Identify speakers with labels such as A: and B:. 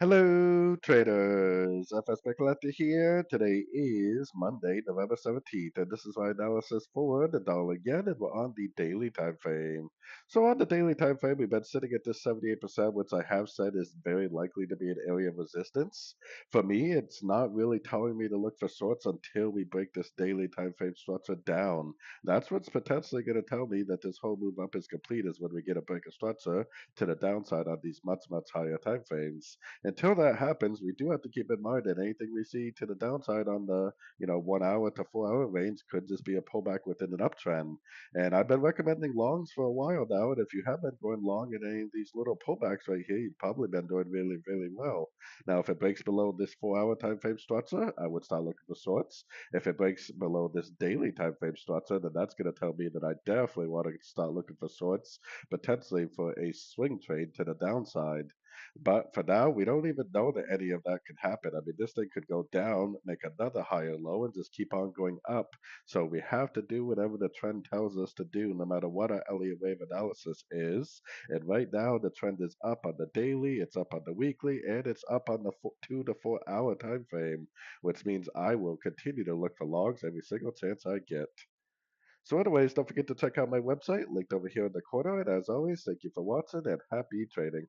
A: Hello, traders. FX Pip Collector here. Today is Monday, November 17th, and this is my analysis for the dollar yen, and we're on the daily time frame. So, on the daily time frame, we've been sitting at this 78%, which I have said is very likely to be an area of resistance. For me, it's not really telling me to look for shorts until we break this daily time frame structure down. That's what's potentially going to tell me that this whole move up is complete, is when we get a break of structure to the downside on these much higher time frames. Until that happens, we do have to keep in mind that anything we see to the downside on the 1 hour to 4 hour range could just be a pullback within an uptrend. And I've been recommending longs for a while now, and if you have been going long in any of these little pullbacks right here, you've probably been doing really well. Now, if it breaks below this 4 hour time frame structure, I would start looking for shorts. If it breaks below this daily time frame structure, then that's going to tell me that I definitely want to start looking for shorts, potentially for a swing trade to the downside. But for now, we don't even know that any of that could happen. I mean, this thing could go down, make another higher low, and just keep on going up. So we have to do whatever the trend tells us to do, no matter what our Elliott wave analysis is. And right now, the trend is up on the daily, it's up on the weekly, and it's up on the 2 to 4 hour time frame, which means I will continue to look for logs every single chance I get. So, anyways, don't forget to check out my website linked over here in the corner. And as always, thank you for watching and happy trading.